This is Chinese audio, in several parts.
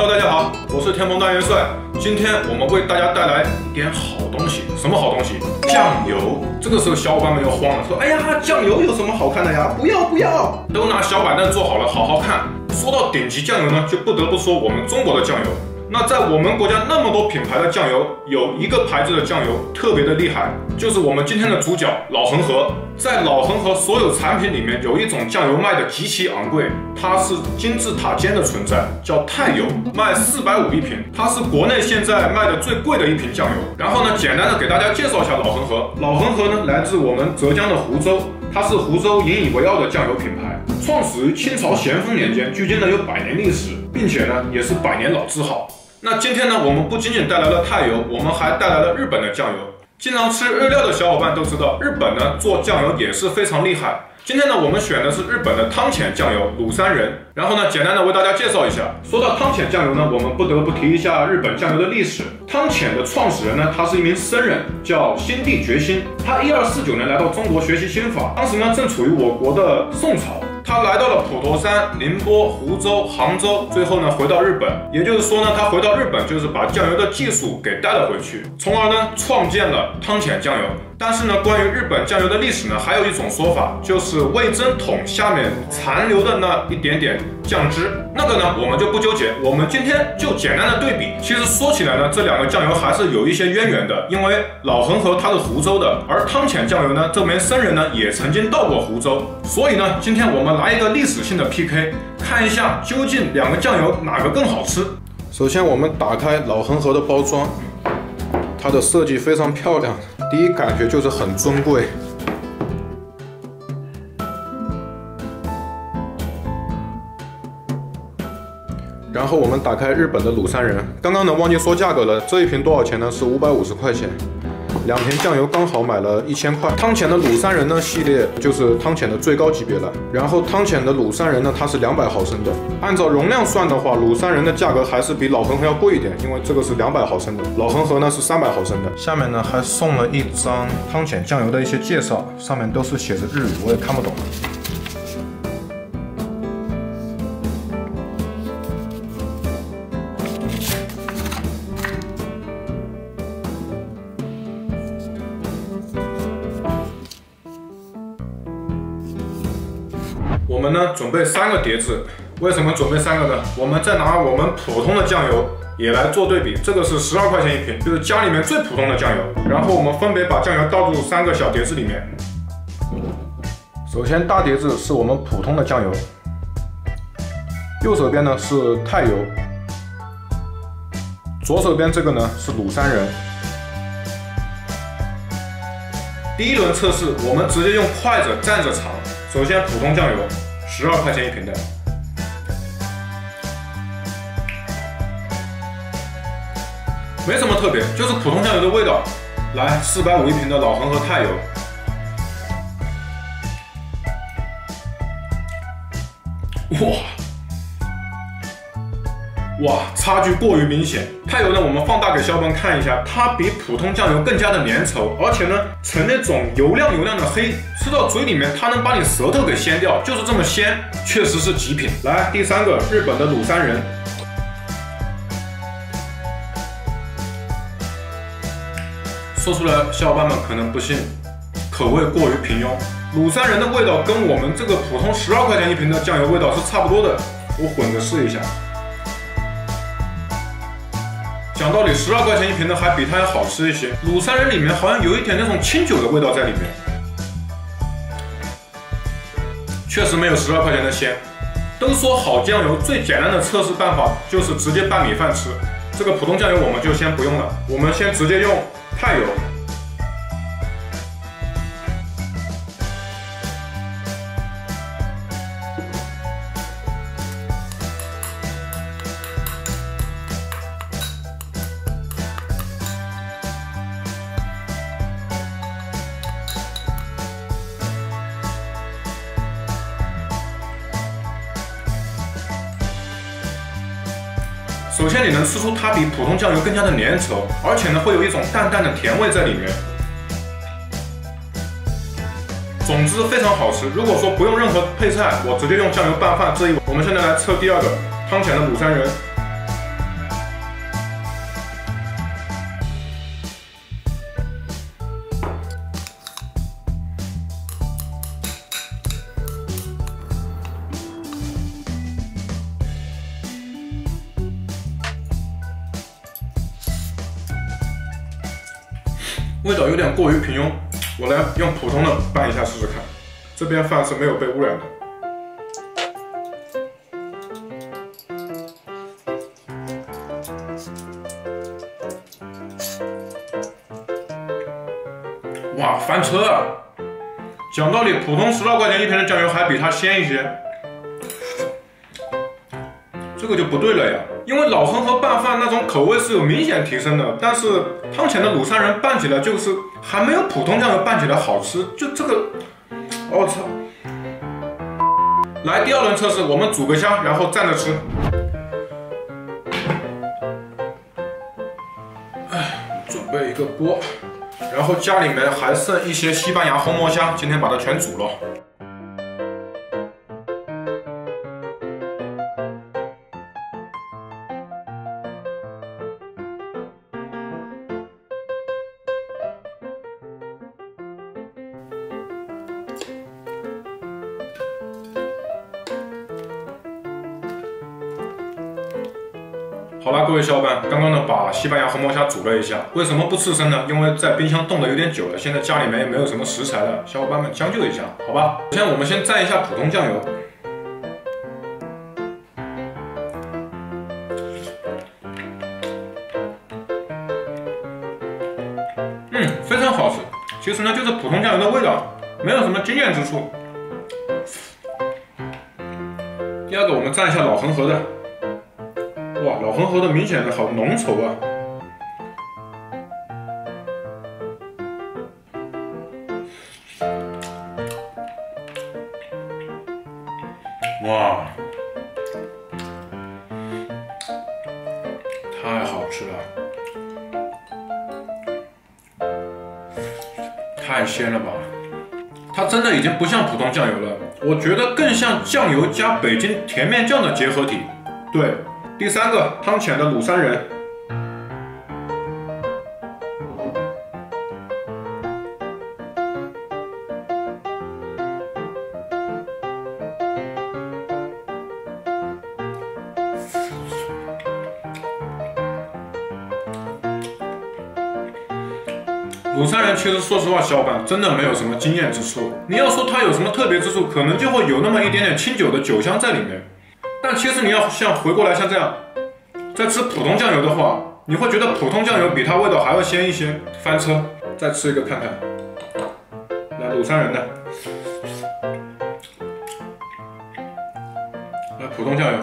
Hello， 大家好，我是天蓬大元帅。今天我们为大家带来一点好东西。什么好东西？酱油。这个时候小伙伴们又慌了，说：“哎呀，酱油有什么好看的呀？不要不要！”都拿小板凳坐好了，好好看。说到顶级酱油呢，就不得不说我们中国的酱油。那在我们国家那么多品牌的酱油，有一个牌子的酱油特别的厉害，就是我们今天的主角老恒河。在老恒河所有产品里面，有一种酱油卖的极其昂贵，它是金字塔尖的存在，叫泰油，卖450一瓶，它是国内现在卖的最贵的一瓶酱油。然后呢，简单的给大家介绍一下老恒河。老恒河呢，来自我们浙江的湖州，它是湖州引以为傲的酱油品牌，创始于清朝咸丰年间，距今呢有100年历史，并且呢也是100年老字号。那今天呢，我们不仅仅带来了泰油，我们还带来了日本的酱油。经常吃日料的小伙伴都知道，日本呢做酱油也是非常厉害。今天呢，我们选的是日本的汤浅酱油鲁山人。然后呢，简单的为大家介绍一下。说到汤浅酱油呢，我们不得不提一下日本酱油的历史。汤浅的创始人呢，他是一名僧人，叫新地觉心。他1249年来到中国学习心法，当时呢正处于我国的宋朝。他来到了普陀山、宁波、湖州、杭州，最后呢回到日本。也就是说呢，他回到日本就是把酱油的技术给带了回去，从而呢创建了汤浅酱油。但是呢，关于日本酱油的历史呢，还有一种说法，就是味噌桶下面残留的那一点点酱汁。那个呢，我们就不纠结，我们今天就简单的对比。其实说起来呢，这两个酱油还是有一些渊源的，因为老恒河它是湖州的，而汤浅酱油呢，这名僧人呢也曾经到过湖州。所以呢，今天我们来一个历史性的 PK， 看一下究竟两个酱油哪个更好吃。首先我们打开老恒河的包装，它的设计非常漂亮，第一感觉就是很尊贵。然后我们打开日本的鲁山人，刚刚呢忘记说价格了，这一瓶多少钱呢？是550块钱。2瓶酱油刚好买了1000块。汤浅的鲁山人呢系列就是汤浅的最高级别了。然后汤浅的鲁山人呢，它是200毫升的。按照容量算的话，鲁山人的价格还是比老恒河要贵一点，因为这个是200毫升的，老恒河呢是300毫升的。下面呢还送了一张汤浅酱油的一些介绍，上面都是写着日语，我也看不懂。我们呢准备3个碟子，为什么准备3个呢？我们再拿我们普通的酱油也来做对比，这个是12块钱一瓶，就是家里面最普通的酱油。然后我们分别把酱油倒入3个小碟子里面。首先大碟子是我们普通的酱油，右手边呢是泰油，左手边这个呢是鲁山人。第一轮测试，我们直接用筷子蘸着尝。首先普通酱油，12块钱一瓶的，没什么特别，就是普通酱油的味道。来，450一瓶的老恒河泰油，哇，差距过于明显。泰油呢，我们放大给小伙伴看一下，它比普通酱油更加的粘稠，而且呢，呈那种油亮的黑，吃到嘴里面它能把你舌头给掀掉，就是这么鲜，确实是极品。来，第3个，日本的鲁山人。说出来，小伙伴们可能不信，口味过于平庸。鲁山人的味道跟我们这个普通12块钱一瓶的酱油味道是差不多的，我混着试一下。讲道理，12块钱一瓶的还比它要好吃一些。鲁山人里面好像有一点那种清酒的味道在里面，确实没有12块钱的鲜。都说好酱油最简单的测试办法就是直接拌米饭吃，这个普通酱油我们就先不用了，我们先直接用泰油。首先你能吃出它比普通酱油更加的粘稠，而且呢会有一种淡淡的甜味在里面。总之非常好吃。如果说不用任何配菜，我直接用酱油拌饭，这一我们现在来测第2个汤浅的鲁山人。味道有点过于平庸，我来用普通的拌一下试试看。这边饭是没有被污染的。哇，翻车啊！讲道理，普通12块钱一瓶的酱油还比它鲜一些。这个就不对了呀，因为老恒河拌饭那种口味是有明显提升的，但是汤浅的鲁山人拌起来就是还没有普通酱油拌起来好吃，就这个，我操！来第2轮测试，我们煮个香，然后蘸着吃。准备一个锅，然后家里面还剩一些西班牙红魔虾，今天把它全煮了。好啦，各位小伙伴，刚刚呢把西班牙红毛虾煮了一下，为什么不刺身呢？因为在冰箱冻得有点久了，现在家里面也没有什么食材了，小伙伴们将就一下，好吧？首先我们先蘸一下普通酱油，非常好吃。其实呢就是普通酱油的味道，没有什么惊艳之处。第2个我们蘸一下老恒河的。哇，老恒河的明显的好浓稠啊！哇，太好吃了，太鲜了吧！它真的已经不像普通酱油了，我觉得更像酱油加北京甜面酱的结合体。对。第3个汤浅的鲁山人，鲁山人其实说实话，小伙伴真的没有什么惊艳之处。你要说它有什么特别之处，可能就会有那么一点点清酒的酒香在里面。但其实你要回过来像这样，再吃普通酱油的话，你会觉得普通酱油比它味道还要鲜一些。翻车，再吃一个看看。来鲁山人的，来普通酱油，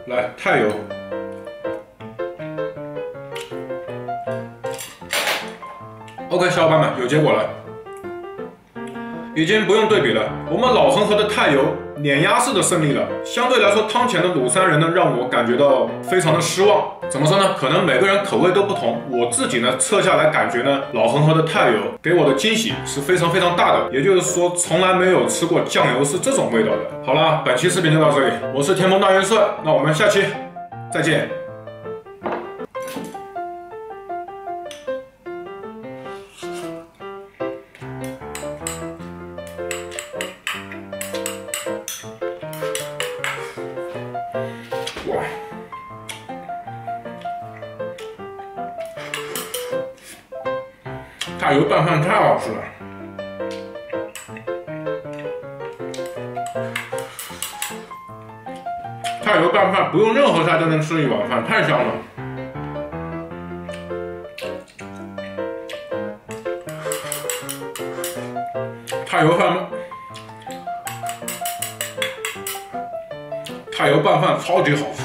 来太油。OK， 小伙伴们有结果了。已经不用对比了，我们老恒河的太油碾压式的胜利了。相对来说，汤浅的鲁山人呢，让我感觉到非常的失望。怎么说呢？可能每个人口味都不同。我自己呢测下来感觉呢，老恒河的太油给我的惊喜是非常非常大的。也就是说，从来没有吃过酱油是这种味道的。好了，本期视频就到这里，我是天蓬大元帅，那我们下期再见。哇，太油拌饭太好吃了。太油拌饭不用任何菜都能吃一碗饭，太香了。太油饭，太油拌饭超级好吃。